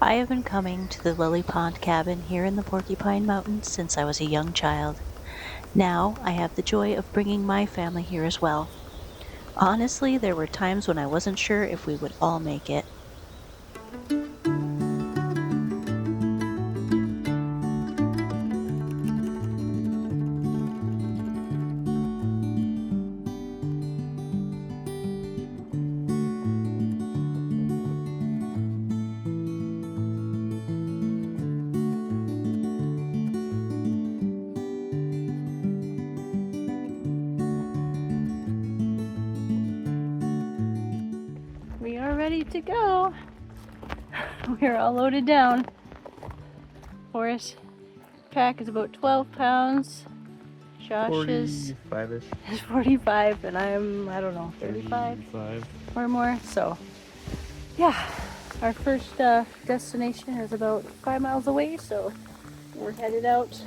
I have been coming to the Lily Pond cabin here in the Porcupine Mountains since I was a young child. Now I have the joy of bringing my family here as well. Honestly, there were times when I wasn't sure if we would all make it. We are ready to go. We're all loaded down. Forrest's pack is about 12 pounds. Josh's 45-ish. is 45 and I don't know, 35 or more. So yeah, our first destination is about 5 miles away, so we're headed out.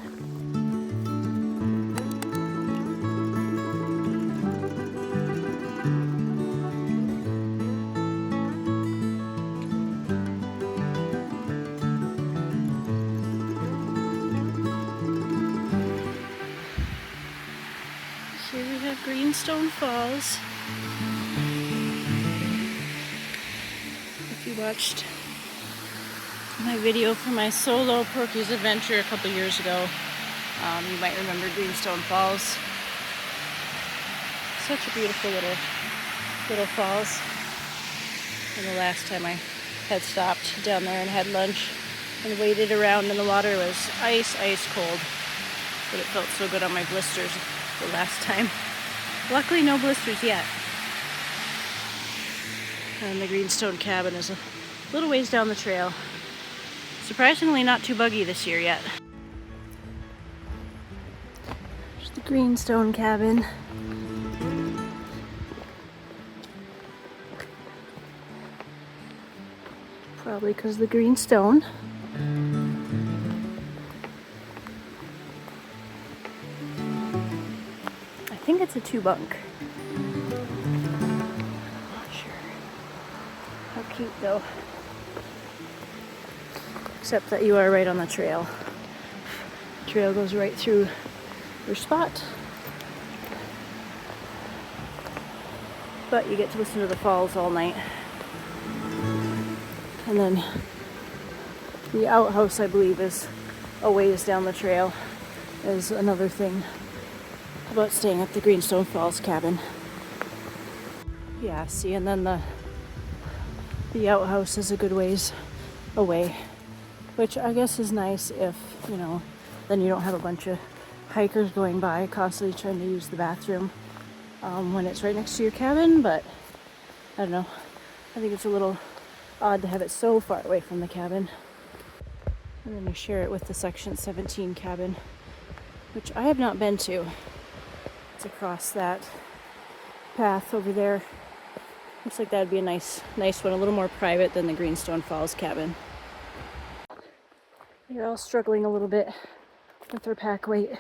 Here we have Greenstone Falls. If you watched my video for my solo Porky's adventure a couple years ago, you might remember Greenstone Falls. Such a beautiful little falls. And the last time I had stopped down there and had lunch and waded around, and the water was ice cold, but it felt so good on my blisters the last time. Luckily no blisters yet. And the Greenstone cabin is a little ways down the trail. Surprisingly not too buggy this year yet. There's the Greenstone cabin. Probably because of the green stone. I think it's a 2-bunk. Not sure. How cute though. Except that you are right on the trail. The trail goes right through your spot. But you get to listen to the falls all night. And then the outhouse, I believe, is a ways down the trail, is another thing about staying at the Greenstone Falls cabin. Yeah, see, and then the outhouse is a good ways away, which I guess is nice if, you know, then you don't have a bunch of hikers going by constantly trying to use the bathroom when it's right next to your cabin. But I don't know, I think it's a little odd to have it so far away from the cabin. And then you share it with the Section 17 cabin, which I have not been to. It's across that path over there. Looks like that'd be a nice one, a little more private than the Greenstone Falls cabin. They're all struggling a little bit with their pack weight.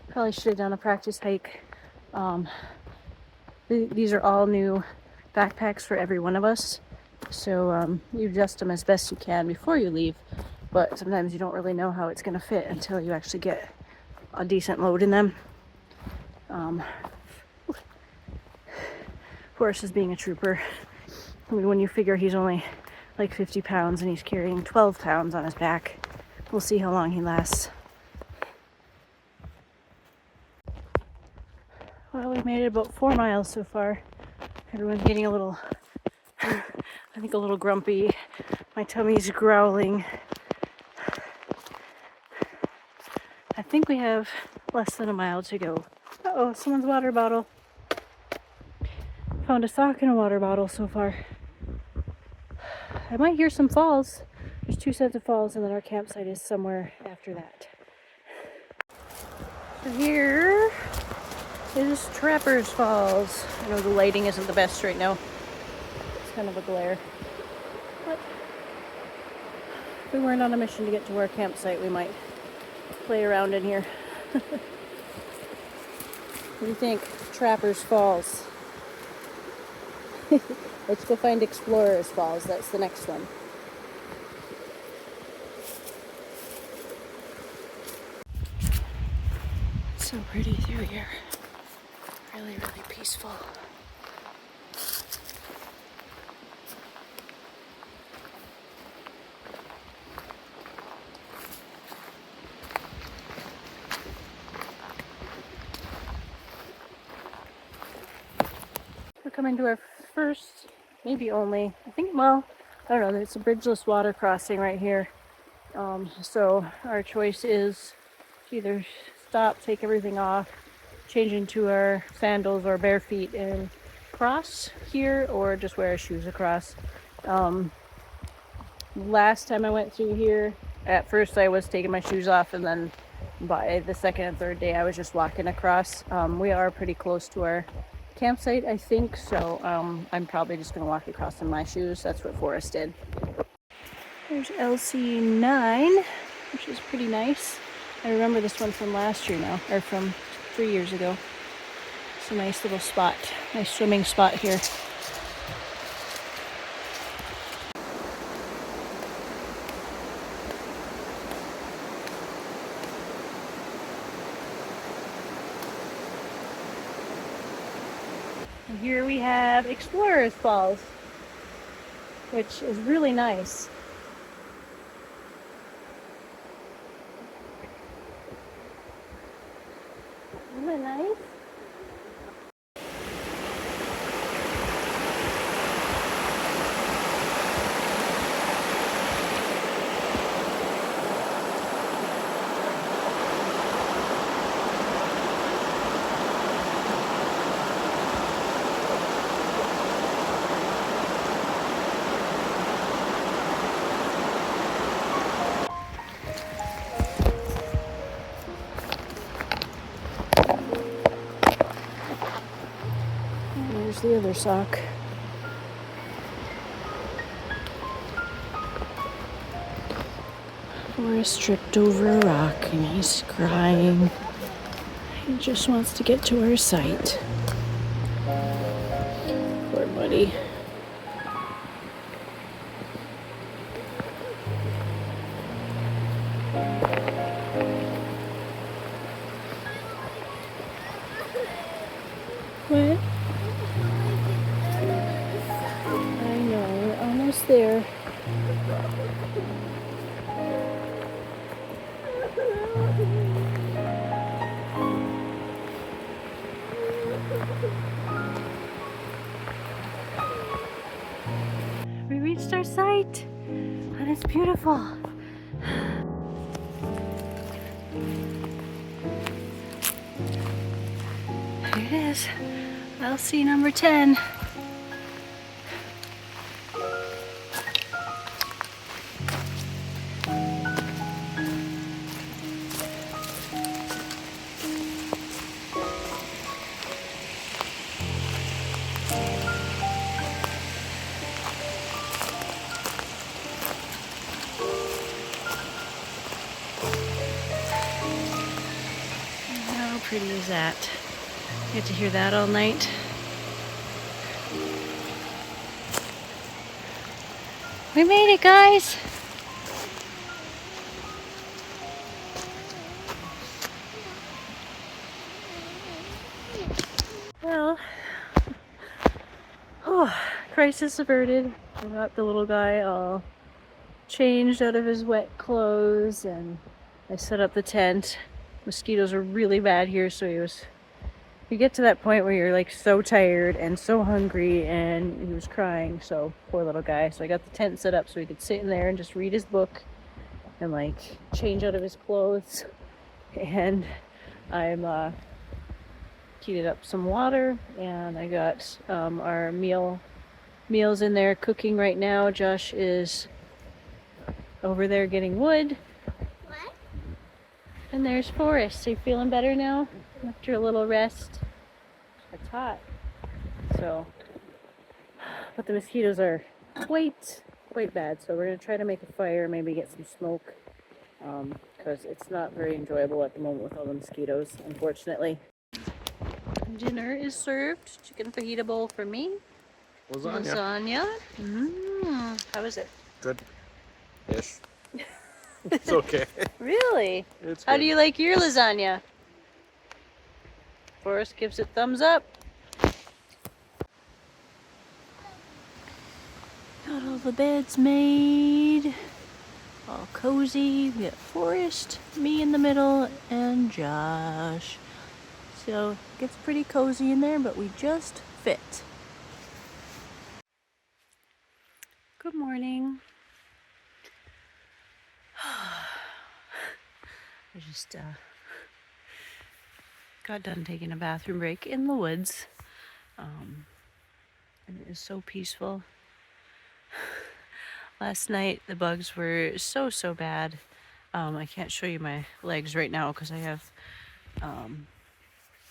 Probably should have done a practice hike. These are all new backpacks for every one of us, so you adjust them as best you can before you leave, but sometimes you don't really know how it's going to fit until you actually get a decent load in them. Forrest is being a trooper. I mean, when you figure he's only like 50 pounds and he's carrying 12 pounds on his back, we'll see how long he lasts. Well, we've made it about 4 miles so far. Everyone's getting a little, I think, a little grumpy. My tummy's growling. I think we have less than a mile to go. Uh-oh, someone's water bottle. Found a sock and a water bottle so far. I might hear some falls. There's 2 sets of falls, and then our campsite is somewhere after that. So here is Trappers Falls. I know the lighting isn't the best right now. It's kind of a glare. But if we weren't on a mission to get to our campsite, we might play around in here. What do you think? Trappers Falls. Let's go find Explorers Falls. That's the next one. It's so pretty through here. Really, really peaceful. We're coming to our first, maybe only, I think, well, I don't know, there's a bridgeless water crossing right here. So our choice is to either stop, take everything off, change into our sandals or bare feet and cross here, or just wear our shoes across. Last time I went through here, at first I was taking my shoes off, and then by the second and third day I was just walking across. We are pretty close to our campsite, I think, so I'm probably just going to walk across in my shoes. That's what Forrest did. There's LC9, which is pretty nice. I remember this one from last year now, or from 3 years ago. It's a nice little spot, nice swimming spot here. And here we have Explorers Falls, which is really nice. Isn't it nice? There's the other sock. Forrest tripped over a rock and he's crying. He just wants to get to our site. Poor buddy. What? I know, we're almost there. We reached our site, and it's beautiful. There it is. LC number 10. How pretty is that? Get to hear that all night. We made it, guys! Well, crisis averted. I got the little guy all changed out of his wet clothes, and I set up the tent. Mosquitoes are really bad here, so you get to that point where you're like so tired and so hungry, and he was crying, so poor little guy. So I got the tent set up so he could sit in there and just read his book and like change out of his clothes. And I'm heated up some water, and I got our meals in there cooking right now. Josh is over there getting wood. What? And there's Forrest. Are you feeling better now after a little rest? It's hot. So, but the mosquitoes are quite bad. So we're gonna try to make a fire, maybe get some smoke, because it's not very enjoyable at the moment with all the mosquitoes, unfortunately. Dinner is served. Chicken fajita bowl for me, lasagna. Lasagna? How is it? Good. Ish. It's okay. Really? It's How good. do you like your lasagna? Forrest gives it thumbs up. Got all the beds made. All cozy. We got Forrest, me in the middle, and Josh. So it gets pretty cozy in there, but we just fit. Good morning. I just got done taking a bathroom break in the woods. And it is so peaceful. Last night the bugs were so bad. I can't show you my legs right now because I have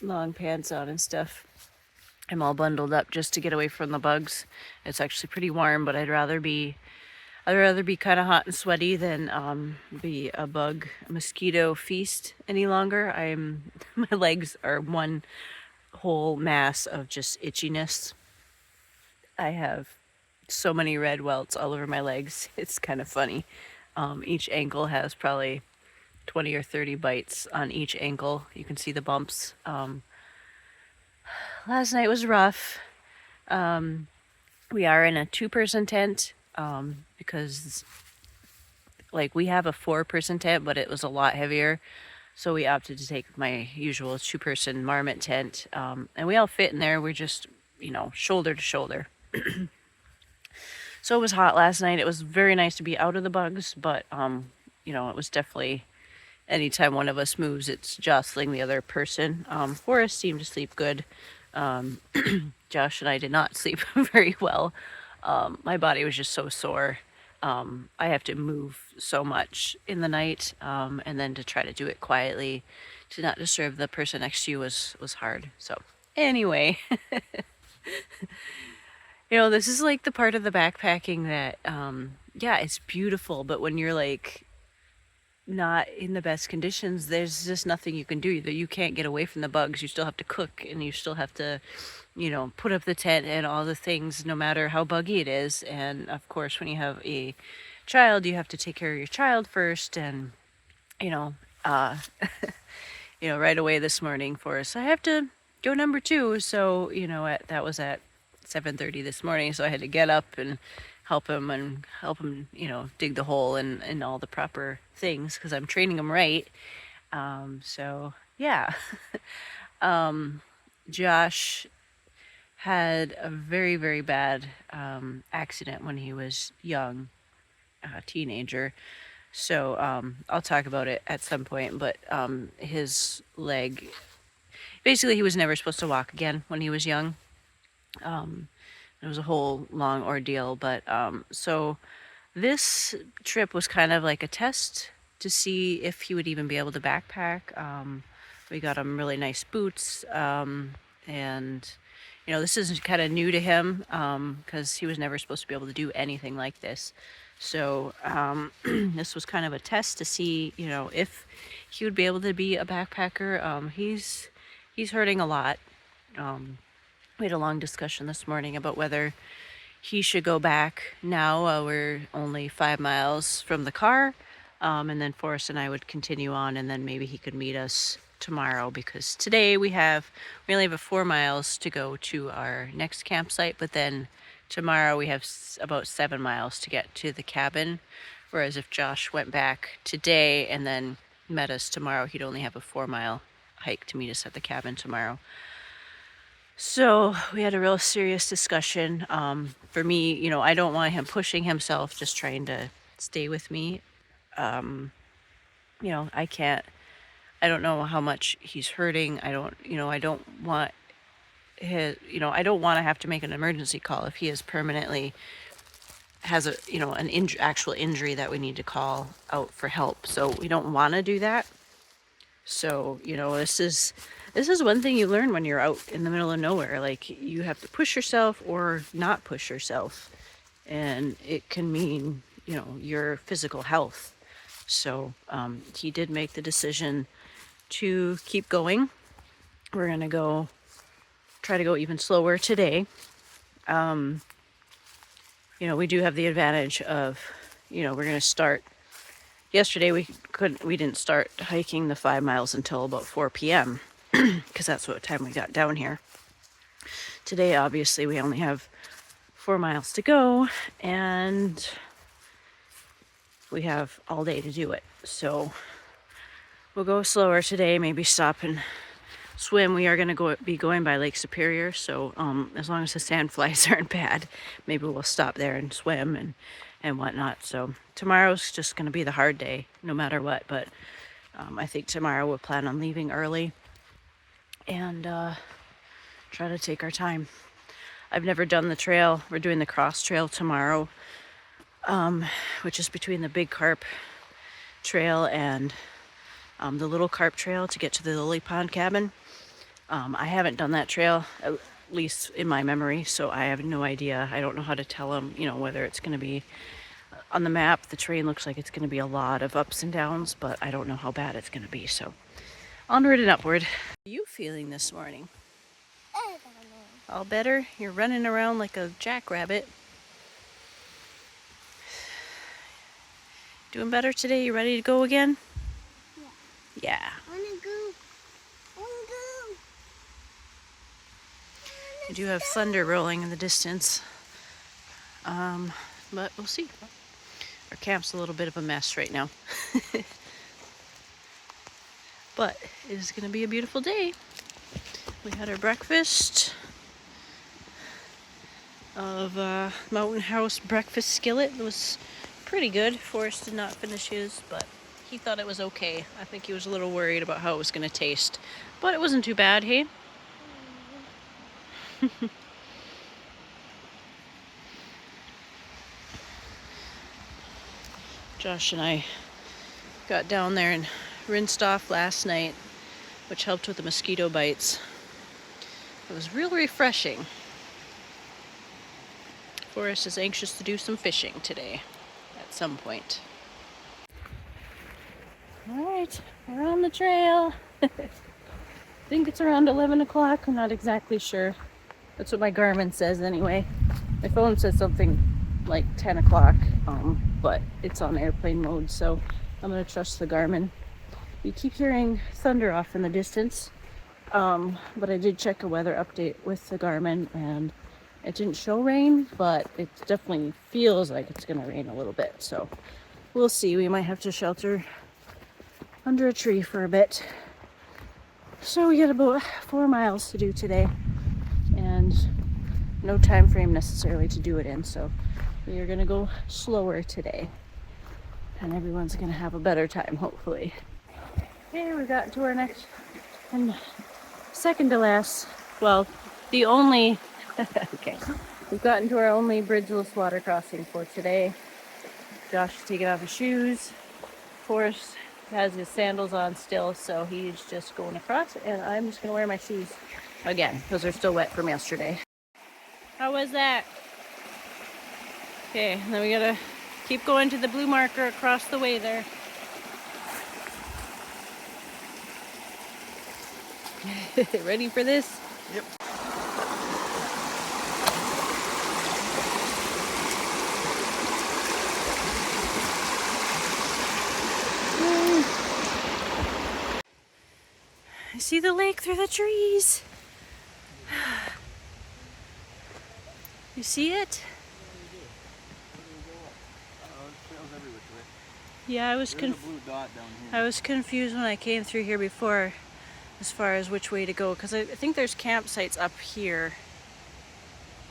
long pants on and stuff. I'm all bundled up just to get away from the bugs. It's actually pretty warm, but I'd rather be kind of hot and sweaty than be a mosquito feast any longer. My legs are one whole mass of just itchiness. I have so many red welts all over my legs. It's kind of funny. Each ankle has probably 20 or 30 bites on each ankle. You can see the bumps. Last night was rough. We are in a 2-person tent because like we have a 4-person tent, but it was a lot heavier. So we opted to take my usual 2-person marmot tent. And we all fit in there. We're just, shoulder to shoulder. So it was hot last night. It was very nice to be out of the bugs, but, it was definitely anytime one of us moves, it's jostling the other person. Forrest seemed to sleep good. Josh and I did not sleep very well. My body was just so sore. I have to move so much in the night, and then to try to do it quietly, to not disturb the person next to you was hard. So anyway, this is like the part of the backpacking that, it's beautiful, but when you're like not in the best conditions, there's just nothing you can do. You can't get away from the bugs. You still have to cook, and you still have to, put up the tent and all the things, no matter how buggy it is. And of course, when you have a child, you have to take care of your child first. And, right away this morning for us, I have to go number 2. So, that was at 7:30 this morning. So I had to get up and help him, dig the hole and all the proper things because I'm training him right. So yeah. Josh had a very, very bad accident when he was young, a teenager. So I'll talk about it at some point, but his leg, basically he was never supposed to walk again when he was young. It was a whole long ordeal, but so this trip was kind of like a test to see if he would even be able to backpack. We got him really nice boots, and this is kind of new to him because he was never supposed to be able to do anything like this. So this was kind of a test to see, if he would be able to be a backpacker. He's hurting a lot. We had a long discussion this morning about whether he should go back now. We're only 5 miles from the car, and then Forrest and I would continue on, and then maybe he could meet us tomorrow, because today we only have 4 miles to go to our next campsite, but then tomorrow we have about 7 miles to get to the cabin. Whereas if Josh went back today and then met us tomorrow, he'd only have a 4-mile hike to meet us at the cabin tomorrow. So we had a real serious discussion. For me, I don't want him pushing himself, just trying to stay with me. I don't know how much he's hurting. I don't want I don't want to have to make an emergency call if he is permanently has an actual injury that we need to call out for help. So we don't want to do that. So, this is one thing you learn when you're out in the middle of nowhere. Like, you have to push yourself or not push yourself. And it can mean, your physical health. So he did make the decision to keep going. We're going to try to go even slower today. You know, we do have the advantage of, you know, we're going to start. Yesterday we didn't start hiking the 5 miles until about 4 p.m. because that's what time we got down here. Today, obviously, we only have 4 miles to go, and we have all day to do it. So we'll go slower today, maybe stop and swim. We are going to be going by Lake Superior, so as long as the sand flies aren't bad, maybe we'll stop there and swim and whatnot. So tomorrow's just going to be the hard day, no matter what, but I think tomorrow we'll plan on leaving early and try to take our time. I've never done the trail. We're doing the cross trail tomorrow, which is between the Big Carp trail and the Little Carp trail to get to the Lily Pond cabin. I haven't done that trail, at least in my memory, so I have no idea. I don't know how to tell them, you know, whether it's going to be on the map. The terrain looks like it's going to be a lot of ups and downs, but I don't know how bad it's going to be. So onward and upward. How are you feeling this morning? I don't know. All better? You're running around like a jackrabbit. Doing better today? You ready to go again? Yeah. Yeah. Wanna go? Wanna go? I do have thunder rolling in the distance. But we'll see. Our camp's a little bit of a mess right now. But it is going to be a beautiful day. We had our breakfast of Mountain House breakfast skillet. It was pretty good. Forrest did not finish his, but he thought it was okay. I think he was a little worried about how it was going to taste. But it wasn't too bad, hey? Josh and I got down there and rinsed off last night, which helped with the mosquito bites. It was real refreshing. Forrest is anxious to do some fishing today at some point. All right, we're on the trail. I think it's around 11 o'clock. I'm not exactly sure. That's what my Garmin says anyway. My phone says something like 10 o'clock, but it's on airplane mode, so I'm going to trust the Garmin. You keep hearing thunder off in the distance, but I did check a weather update with the Garmin, and it didn't show rain, but it definitely feels like it's going to rain a little bit, so we'll see. We might have to shelter under a tree for a bit. So we got about 4 miles to do today, and no time frame necessarily to do it in, so we are going to go slower today, and everyone's going to have a better time, hopefully. Okay, we got to our next and second to last, well, the only, okay, we've gotten to our only bridgeless water crossing for today. Josh is taking off his shoes. Forrest has his sandals on still, so he's just going across, and I'm just going to wear my shoes again because they're still wet from yesterday. How was that? Okay, then we gotta keep going to the blue marker across the way there. Ready for this? Yep. I see the lake through the trees. You see it? Yeah, I was confused when I came through here before as far as which way to go, because I think there's campsites up here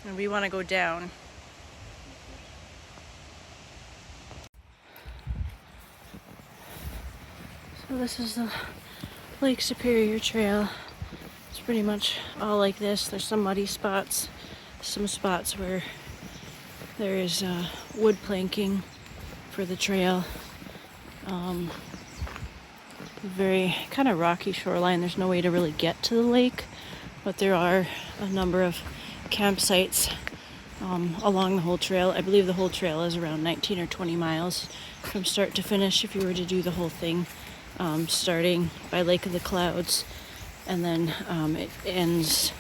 and we want to go down. So this is the Lake Superior Trail. It's pretty much all like this. There's some muddy spots, some spots where there is wood planking for the trail. Very kind of rocky shoreline. There's no way to really get to the lake, but there are a number of campsites along the whole trail. I believe the whole trail is around 19 or 20 miles from start to finish if you were to do the whole thing, starting by Lake of the Clouds, and then it ends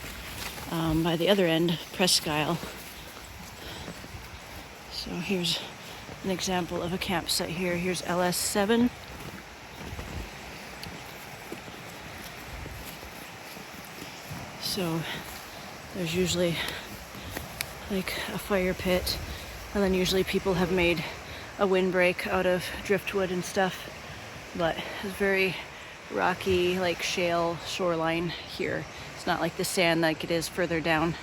by the other end, Presque Isle, So here's an example of a campsite here. Here's LS7. So there's usually like a fire pit, and then usually people have made a windbreak out of driftwood and stuff, but it's very rocky, like shale shoreline here. It's not like the sand like it is further down.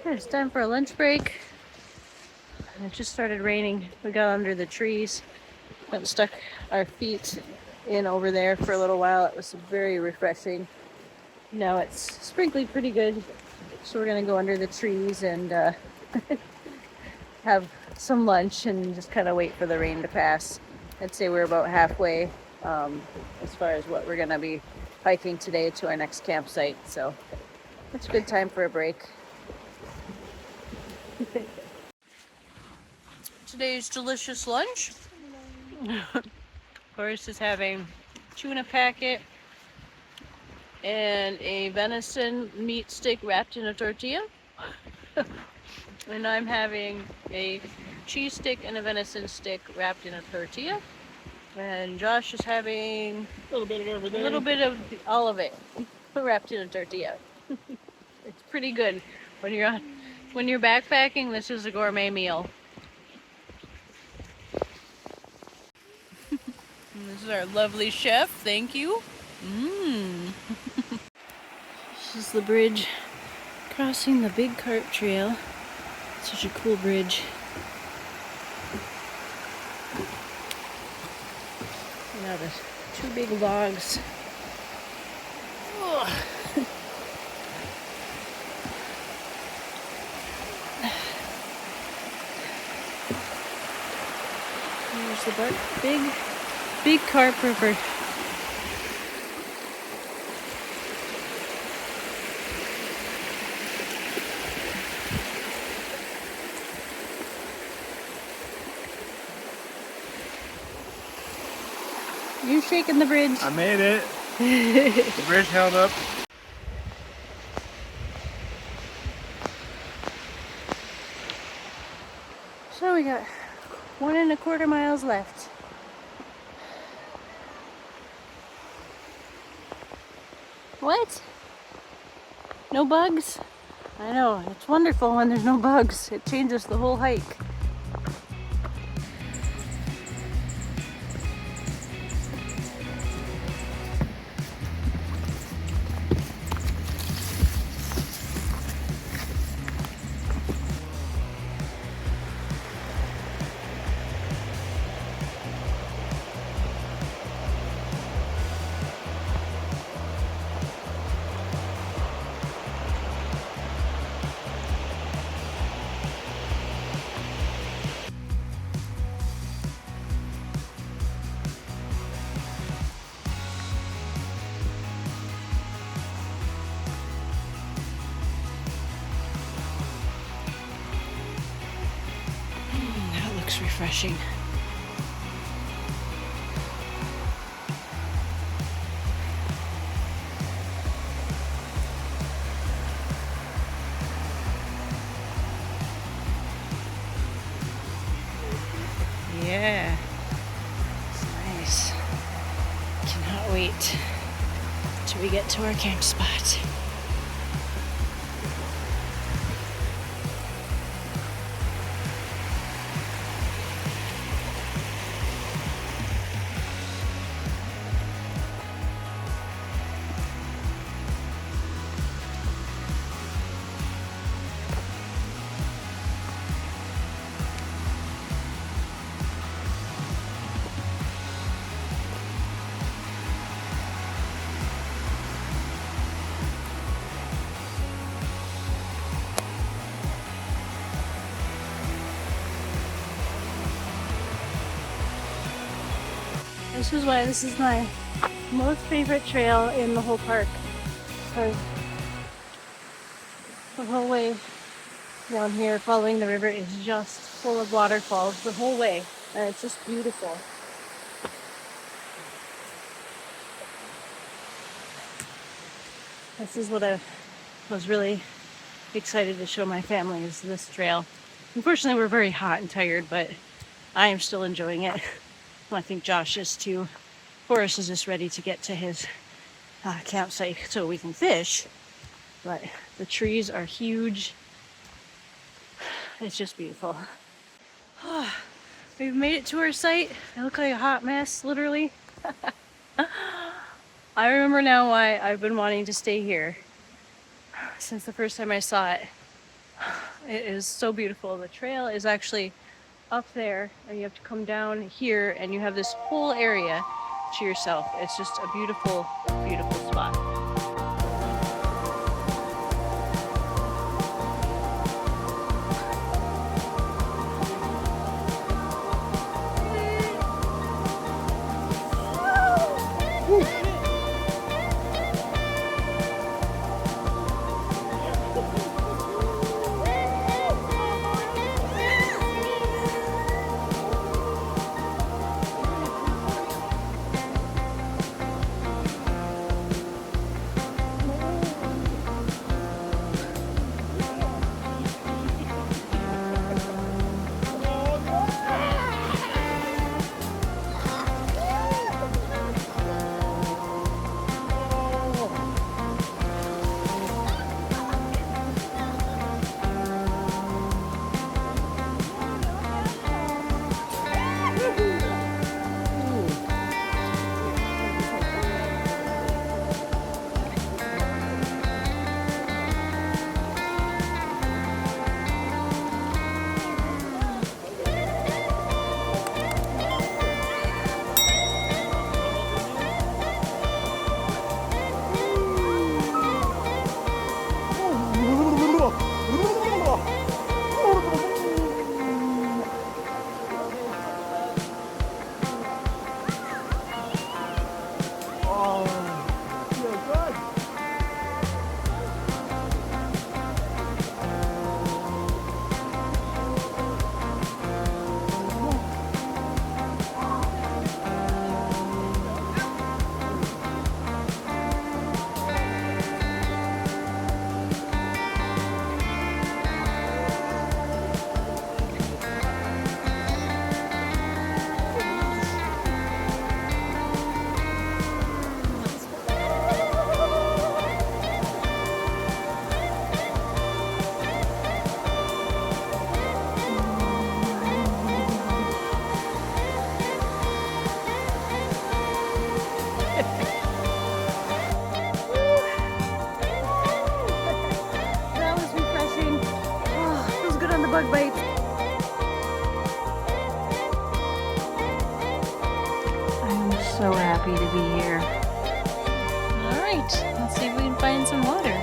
It's time for a lunch break. It just started raining. We got under the trees, went stuck our feet in over there for a little while. It was very refreshing. Now it's sprinkling pretty good, so we're gonna go under the trees and have some lunch and just kind of wait for the rain to pass. I'd say we're about halfway as far as what we're gonna be hiking today to our next campsite, so it's a good time for a break. Today's delicious lunch. Forrest is having tuna packet and a venison meat stick wrapped in a tortilla. And I'm having a cheese stick and a venison stick wrapped in a tortilla. And Josh is having A little bit of everything. a little bit of all of it wrapped in a tortilla. It's pretty good. When you're backpacking, this is a gourmet meal. And this is our lovely chef. Thank you. This is the bridge crossing the big Carp trail. Such a cool bridge. Now the two big logs. Ugh. There's the big Carp River. You shaking the bridge? I made it. The bridge held up. So we got 1.25 miles left. What? No bugs? I know, it's wonderful when there's no bugs. It changes the whole hike. That looks refreshing. Yeah, it's nice. Cannot wait till we get to our camp spot. This is why this is my most favorite trail in the whole park, because the whole way down here following the river is just full of waterfalls the whole way, and it's just beautiful. This is what I was really excited to show my family, is this trail. Unfortunately, we're very hot and tired, but I am still enjoying it. Well, I think Josh is too. Forrest is just ready to get to his campsite so we can fish. But the trees are huge. It's just beautiful. We've made it to our site. I look like a hot mess, literally. I remember now why I've been wanting to stay here since the first time I saw it. It is so beautiful. The trail is actually up there, and you have to come down here, and you have this whole area to yourself. It's just a beautiful, beautiful spot. Bug bites. I'm so happy to be here. All right, let's see if we can find some water.